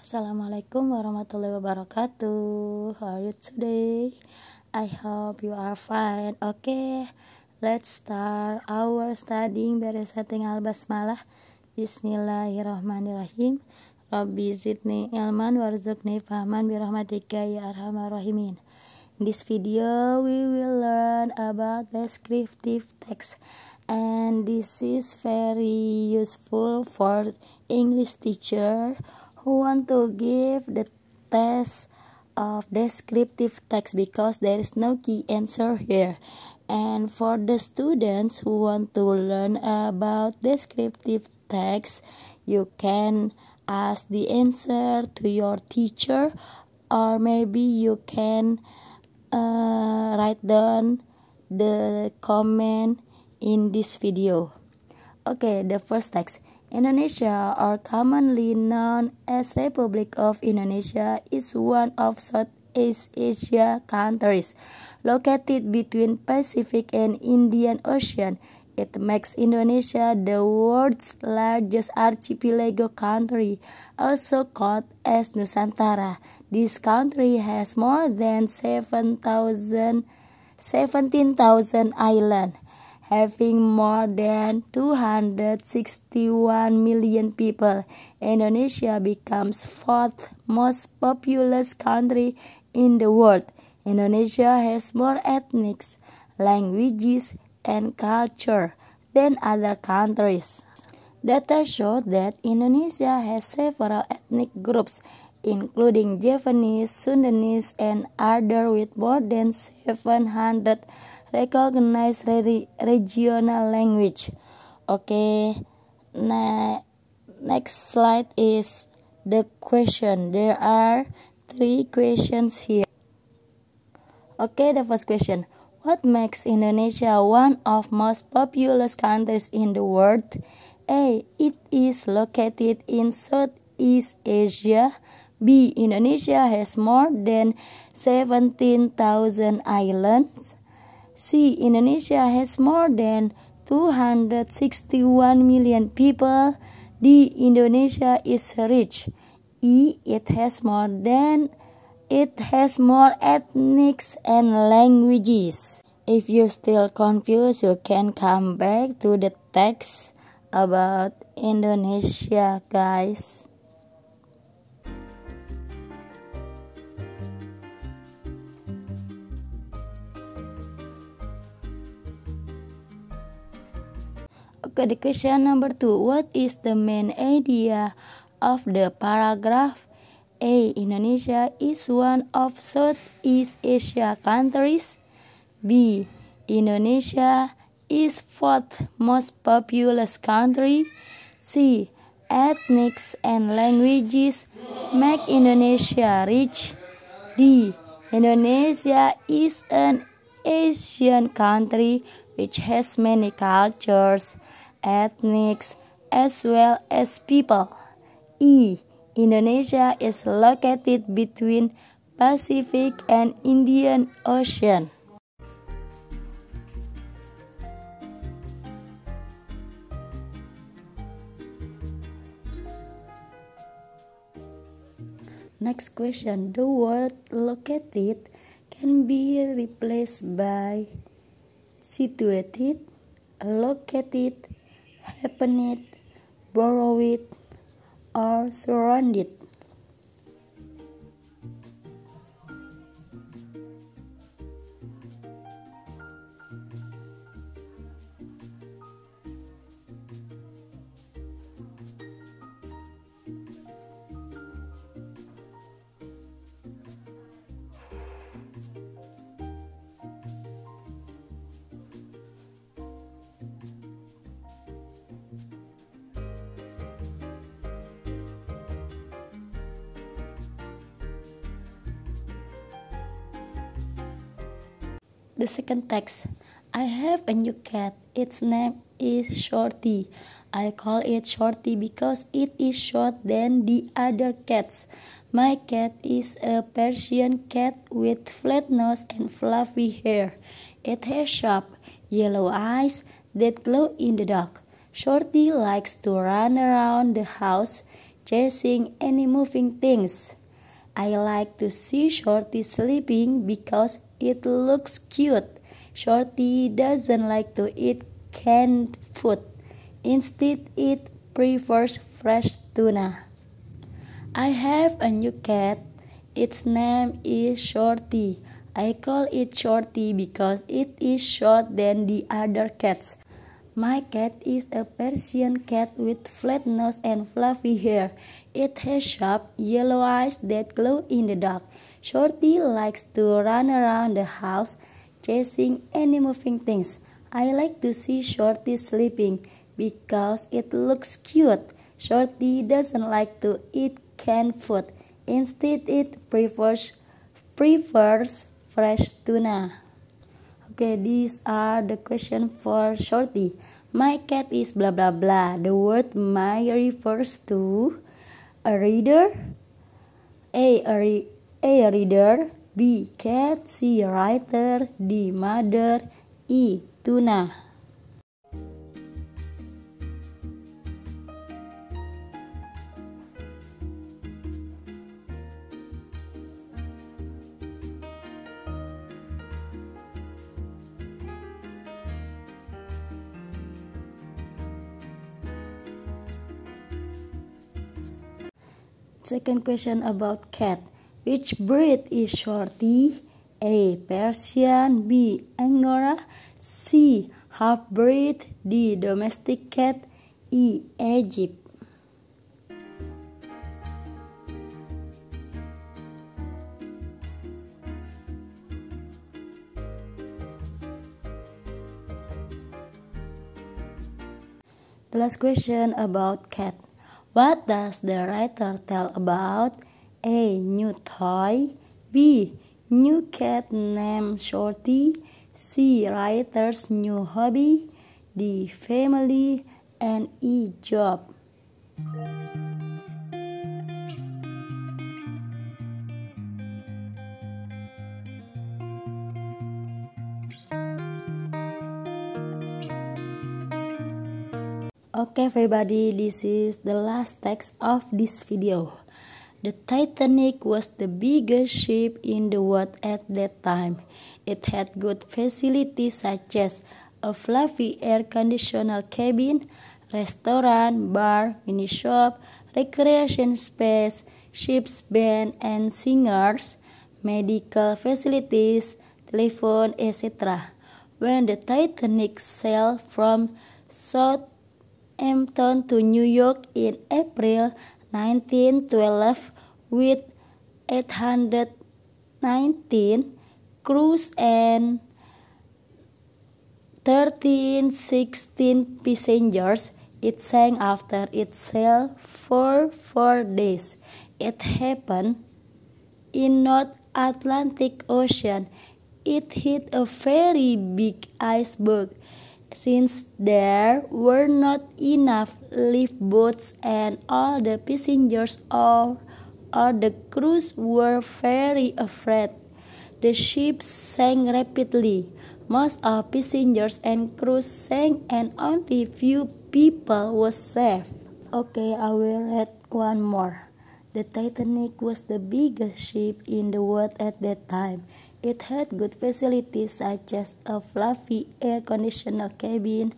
Assalamualaikum warahmatullahi wabarakatuh. How are you today? I hope you are fine. Okay, let's start our studying beresating al-basmalah. Bismillahirrahmanirrahim. Rabbi zidni ilman warzuqni fahman birahmatika ya arhamar rahimin. In this video, we will learn about descriptive text, and this is very useful for English teacher who want to give the test of descriptive text because there is no key answer here. And for the students who want to learn about descriptive text, you can ask the answer to your teacher, or maybe you can write down the comment in this video. Okay, the first text. Indonesia, or commonly known as Republic of Indonesia, is one of Southeast Asia countries located between Pacific and Indian Ocean. It makes Indonesia the world's largest archipelago country, also called as Nusantara. This country has more than 17,000 islands, having more than 261 million people. Indonesia becomes fourth most populous country in the world. Indonesia has more ethnics, languages, and culture than other countries. Data show that Indonesia has several ethnic groups, including Javanese, Sundanese, and others with more than 700 recognized regional language. Okay, next slide is the question. There are 3 questions here. Okay, the first question. What makes Indonesia one of most populous countries in the world? A. It is located in Southeast Asia. B. Indonesia has more than 17,000 islands. C. Indonesia has more than 261 million people. D. Indonesia is rich. E. It has more ethnics and languages. If you're still confused, you can come back to the text about Indonesia, guys. Okay, the question number 2. What is the main idea of the paragraph? A. Indonesia is one of Southeast Asia countries. B. Indonesia is fourth most populous country. C. Ethnics and languages make Indonesia rich. D. Indonesia is an Asian country which has many cultures, ethnics, as well as people. E. Indonesia is located between Pacific and Indian Ocean. Next question. The word located can be replaced by situated, located, happened, borrowed, or surrounded. The second text. I have a new cat. Its name is Shorty. I call it Shorty because it is short than the other cats. My cat is a Persian cat with flat nose and fluffy hair. It has sharp yellow eyes that glow in the dark. Shorty likes to run around the house, chasing any moving things. I like to see Shorty sleeping because it looks cute. Shorty doesn't like to eat canned food. Instead, it prefers fresh tuna. I have a new cat. Its name is Shorty. I call it Shorty because it is short than the other cats. My cat is a Persian cat with flat nose and fluffy hair. It has sharp yellow eyes that glow in the dark. Shorty likes to run around the house, chasing any moving things. I like to see Shorty sleeping because it looks cute. Shorty doesn't like to eat canned food. Instead, it prefers fresh tuna. Okay, these are the questions for Shorty. My cat is blah blah blah. The word my refers to a reader, a reader, B cat, C writer, D mother, E tuna. Second question about cat. Which breed is Shorty? A. Persian, B. Angora, C. Half-breed, D. Domestic cat, E. Egypt. The last question about cat. What does the writer tell about? A. New toy, B. New cat named Shorty, C. Writer's new hobby, D. Family, and E. Job. Okay everybody, this is the last text of this video. The Titanic was the biggest ship in the world at that time. It had good facilities such as a fluffy air-conditioned cabin, restaurant, bar, mini shop, recreation space, ship's band and singers, medical facilities, telephone, etc. When the Titanic sailed from Southampton to New York in April 1912 with 819 crews and 1316 passengers. It sank after it sailed for 4 days. It happened in North Atlantic Ocean. It hit a very big iceberg. Since there were not enough lifeboats and all the passengers or the crews were very afraid, the ship sank rapidly. Most of passengers and crews sank and only few people were saved. Okay, I will read one more. The Titanic was the biggest ship in the world at that time. It had good facilities such as a fluffy air-conditioned cabin,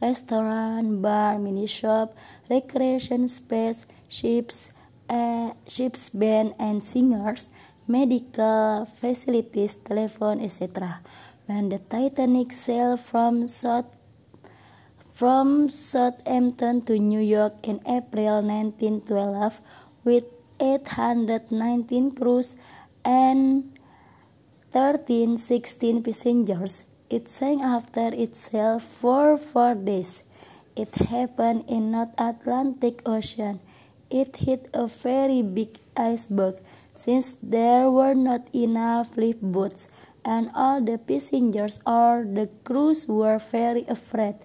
restaurant, bar, mini shop, recreation space, ship's band and singers, medical facilities, telephone, etc. When the Titanic sailed from Southampton to New York in April 1912 with 819 crews and 1316 passengers, it sank after it sailed for 4 days. It happened in North Atlantic Ocean. It hit a very big iceberg. Since there were not enough lifeboats and all the passengers or the crews were very afraid,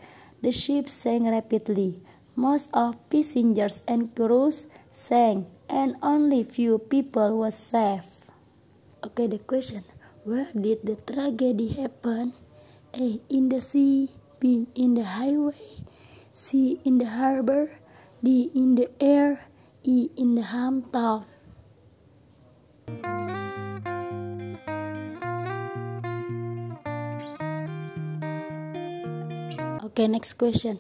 the ship sank rapidly. Most of passengers and crews sank and only few people were saved. Okay, the question. Where did the tragedy happen? A. In the sea, B. In the highway, C. In the harbor, D. In the air, E. In the hometown. Okay, next question.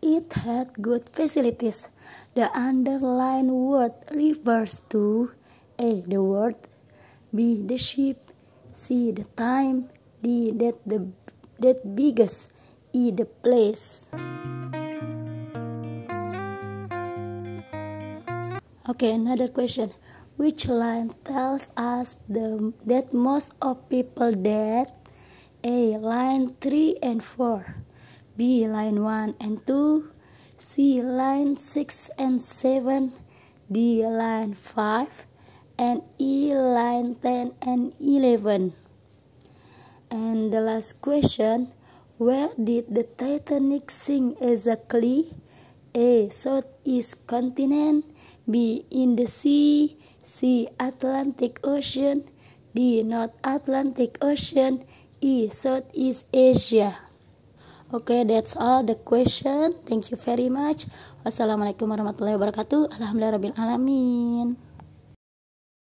It had good facilities. The underlined word refers to A. The word, B. The ship, C. The time, D. That biggest, E. The place. Okay, another question. Which line tells us that most of people that A. Line 3 and 4, B. Line 1 and 2, C. Line 6 and 7, D. Line 5, and E. Line 10 and 11. And the last question, where did the Titanic sink exactly? A. Southeast continent, B. In the sea, C. Atlantic Ocean, D. North Atlantic Ocean, E. Southeast Asia. Okay, that's all the question. Thank you very much. Wassalamualaikum warahmatullahi wabarakatuh. Alhamdulillahirabbil alamin.